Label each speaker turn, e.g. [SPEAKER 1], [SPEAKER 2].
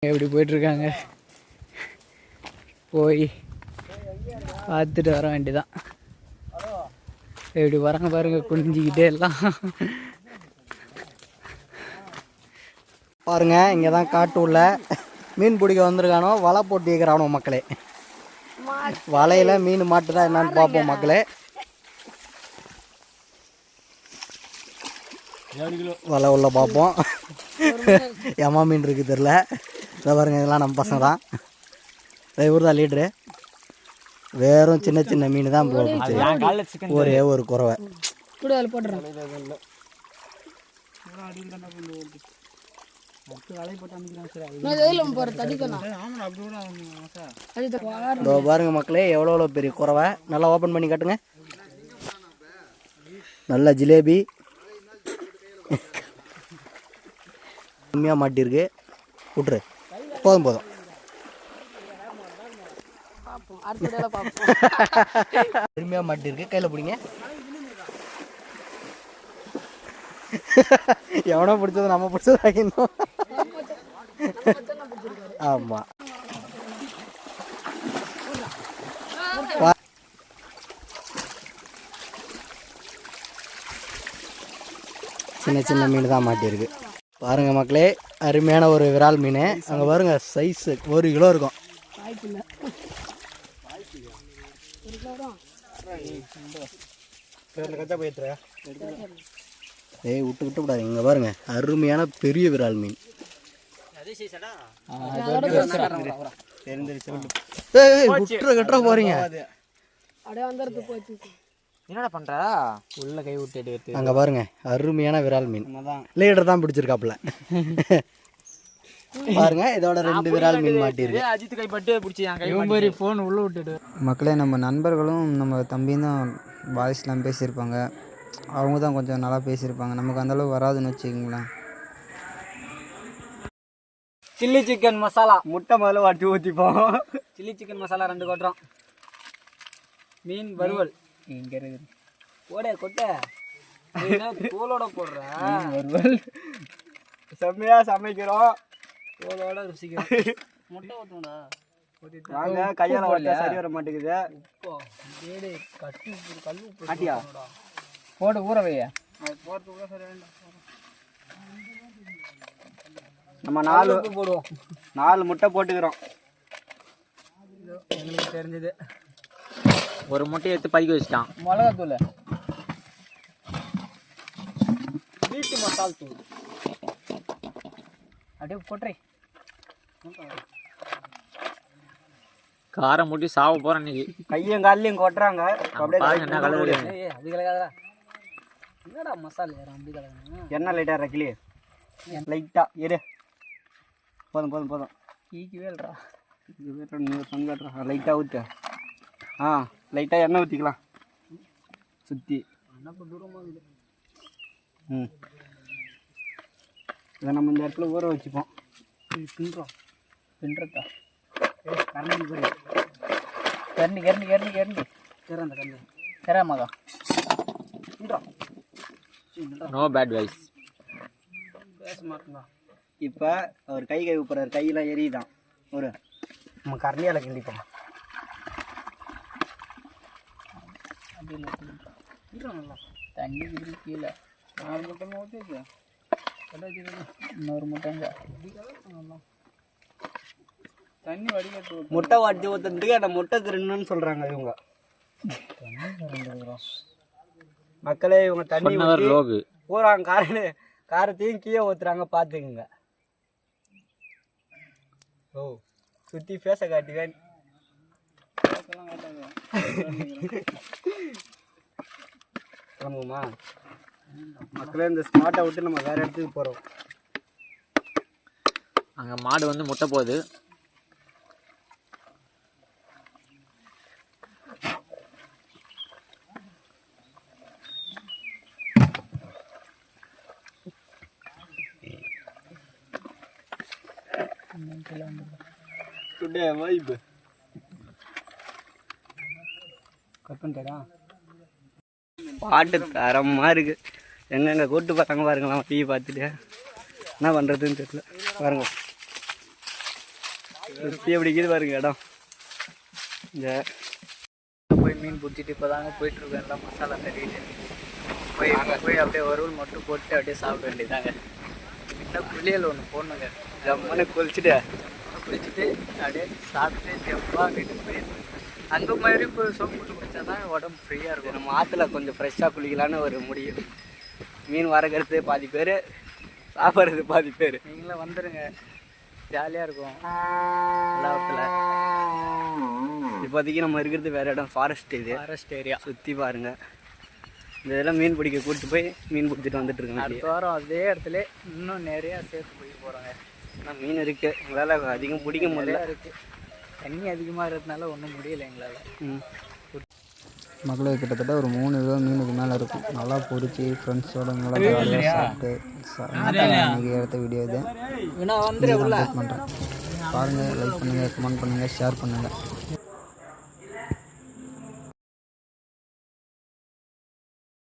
[SPEAKER 1] எப்படி போயிட்டுருக்காங்க, போய் பார்த்துட்டு வர வேண்டியதான். எப்படி வராங்க பாருங்க, குனிஞ்சிக்கிட்டே எல்லாம்
[SPEAKER 2] பாருங்க. இங்கே தான் காட்டு உள்ள மீன் பிடிக்க வந்திருக்கானோ, வலை போட்டு இருக்கிறானோ மக்களே. வலையில் மீன் மாட்டுதான் என்னன்னு பார்ப்போம் மக்களே. வலை உள்ள பார்ப்போம். எம்மா மீன் இருக்குது தெரில. இதை பாருங்க, இதெல்லாம் நம்ம பசங்க தான். இவர் தான் லீட்ரு. வேறும் சின்ன சின்ன மீன் தான் போச்சு. ஒரே ஒரு குறவை பாருங்க மக்களே. எவ்வளோ பெரிய குறவை. நல்லா ஓப்பன் பண்ணி காட்டுங்க. நல்ல ஜிலேபி உண்மையாக மாட்டிருக்கு. விட்டுரு, போதும் போதும். உண்மையாக மாட்டிருக்கு. கையில் பிடிங்க. எவனோ பிடிச்சது நம்ம பிடிச்சது ஆகிடணும். ஆமாம். சின்ன சின்ன மீன் தான் மாட்டியிருக்கு. பாருங்க மக்களே, அருமையான ஒரு விரால் மீன். அங்கே பாருங்க, சைஸு 1 கிலோ இருக்கும். ஏய் விட்டு விடாது. இங்கே பாருங்க, அருமையான பெரிய விரால் மீன். விட்டுற கட்டுற போறீங்க.
[SPEAKER 1] என்னடா பண்ற? உள்ள கை விட்டு எடுத்து.
[SPEAKER 2] அங்க பாருங்க, அருமையான விரால் மீன். லீடர் தான் பிடிச்சிருக்காப்புல. பாருங்க, இதோட 2 விரால் மீன் மாட்டிருக்கு.
[SPEAKER 1] அஜித் கை பட்டு பிடிச்சி ஃபோன் உள்ள விட்டுட்டு.
[SPEAKER 3] மக்களே, நம்ம நண்பர்களும் நம்ம தம்பியும் தான் வாய்ஸ்லாம் பேசியிருப்பாங்க. அவங்க தான் கொஞ்சம் நல்லா பேசியிருப்பாங்க. நமக்கு அந்தளவு வராதுன்னு வச்சுக்கிங்களேன்.
[SPEAKER 1] சில்லி சிக்கன் மசாலா
[SPEAKER 2] முட்டை முதல்ல வாட்டி ஊற்றிப்போம்.
[SPEAKER 1] சில்லி சிக்கன் மசாலா 2 கொட்டுறோம். மீன் வறுவல் இங்க இருக்குது. போட கொட்டை தோலோட போடுற வறுவல்.
[SPEAKER 2] செம்மையா சமைக்கிறோம்.
[SPEAKER 1] தோலோட ருசிக்கிறோம். முட்டை ஊற்றணும்டா.
[SPEAKER 2] வாங்க, கையால் வச்சா சரி வர மாட்டேங்குது.
[SPEAKER 1] உப்போ தேடு கட்டு கல் உப்பு
[SPEAKER 2] ஆட்டியா
[SPEAKER 1] போட்டு ஊற வையா. போட்டு கூட சரி வேண்டாம்.
[SPEAKER 2] நம்ம 4 முட்டை போட்டுக்கிறோம்.
[SPEAKER 1] எங்களுக்கு தெரிஞ்சது.
[SPEAKER 4] ஒரு முட்டையை எடுத்து பறிக்க வச்சுட்டான்.
[SPEAKER 1] மிளகாத்தூள், வீட்டு மசால் தூள் அப்படியே கொட்டுறே.
[SPEAKER 4] காரம் முட்டி சாவ போறேன் இன்னைக்கு.
[SPEAKER 2] கையும் காலையும் கொட்டுறாங்க.
[SPEAKER 4] என்ன கலர்
[SPEAKER 1] அது கலகாதா? என்னடா மசாலா அப்படி கலகா?
[SPEAKER 2] எண்ணெய் லைட்டாக ரக்கிலி லைட்டாக எடு. போதும் போதும் போதும்.
[SPEAKER 1] ஈக்கவே இல்லைடா.
[SPEAKER 2] காட்டுறா. லைட்டாக ஊற்று. லைட்டாக எண்ணெய் ஊற்றிக்கலாம் சுற்றி. இதை நம்ம இந்த இடத்துல ஊற வச்சுப்போம்.
[SPEAKER 1] பின்றோம் பின்றதா கரண்டி போய் கரண்டி கரண்டி கரண்டி கரண்டி திறந்த கரண்டி திறமாதான் பின்றோம்.
[SPEAKER 4] No bad vibes.
[SPEAKER 1] பேச மாட்டோங்க.
[SPEAKER 2] இப்போ அவர் கை ஊப்புறாரு. கையெல்லாம் எரியுதான். ஒரு நம்ம கரண்டியால் கிண்டிப்போம்.
[SPEAKER 1] நல்லா தண்ணி கீழே 4 முட்டை ஊற்றிச்சு. இன்னொரு முட்டைங்க தண்ணி வடிகட்டு.
[SPEAKER 2] முட்டை வாட்டி ஊற்றுறதுக்கு அந்த முட்டை திருணுன்னு சொல்கிறாங்க இவங்க மக்களே. இவங்க தண்ணி
[SPEAKER 4] லோகு
[SPEAKER 2] பூராங்க காரத்தையும் கீழே ஊற்றுறாங்க. பார்த்துக்குங்க. ஓ சுற்றி பேச காட்டுவேன். கிளம்புமா மக்களே? இந்த ஸ்பாட்டை விட்டு நம்ம வேறு இடத்துக்கு போகிறோம்.
[SPEAKER 4] அங்கே மாடு வந்து முட்டை போகுது.
[SPEAKER 2] டுடே வைப் கட் பண்ணிட்டா. பாட்டு தரமாக இருக்குது. எங்கெங்கே கூட்டு பசங்க பாருங்களாம். டிவி பார்த்துட்டு என்ன பண்ணுறதுன்னு தெரியல. பாருங்க, சுற்றி எப்படி இருக்குது பாருங்க இடம். இந்த
[SPEAKER 1] போய் மீன் பிடிச்சிட்டு இப்போ தாங்க போயிட்டுருக்கோம். எல்லாம் மசாலா தட்டிட்டு போய் அப்படியே வறுவல் மட்டும் போட்டு அப்படியே சாப்பிட வேண்டியதாங்க. இன்னும் குளியல் ஒன்று போடணுங்க.
[SPEAKER 2] ஜம்முன்னு குளிச்சுட்டு
[SPEAKER 1] அப்படியே சாப்பிட்டு ஜம்பாக வீட்டுக்கு போயிடுது. அங்கே மாதிரி இப்போ சோப்பு போட்டு குடித்தா தான் உடம்பு ஃப்ரீயாக இருக்கும்.
[SPEAKER 2] நம்ம ஆற்றுல கொஞ்சம் ஃப்ரெஷ்ஷாக குளிக்கலான்னு ஒரு முடியும். மீன் வறுக்கிறது பாதி பேர், சாப்பிட்றது பாதி பேர்.
[SPEAKER 1] நீங்களும் வந்துடுங்க, ஜாலியாக இருக்கும் எல்லாத்துல.
[SPEAKER 2] இப்போதைக்கு நம்ம இருக்கிறது வேறு இடம், ஃபாரஸ்ட். இது
[SPEAKER 1] ஃபாரஸ்ட் ஏரியா.
[SPEAKER 2] சுற்றி பாருங்க. இந்த இதெல்லாம் மீன் பிடிக்க கூப்பிட்டு போய் மீன் பிடிச்சிட்டு வந்துட்டு இருக்காங்க.
[SPEAKER 1] அடுத்த வாரம் அதே இடத்துல இன்னும் நிறையா சேர்த்து போய் போகிறாங்க.
[SPEAKER 2] ஆனால் மீன் இருக்குது, எங்களால் அதிகம் பிடிக்க முடியல.
[SPEAKER 1] இருக்குது, தண்ணி அதிகமாக இருக்கிறதுனால ஒன்றும் முடியலை எங்களால்.
[SPEAKER 3] மக்களே கிட்டத்தட்ட ஒரு 3 கிலோ மீனுக்கு மேலே இருக்கும். நல்லா பொரிச்சு ஃப்ரெண்ட்ஸோட நல்லா ஜாலியாக சாப்பிட்டு இன்றைக்கி எடுத்த வீடியோ இது
[SPEAKER 1] வந்துடுறேன்.
[SPEAKER 3] பண்ணுறேன். பாருங்கள், லைக் பண்ணுங்கள், கமெண்ட் பண்ணுங்கள், ஷேர் பண்ணுங்கள்.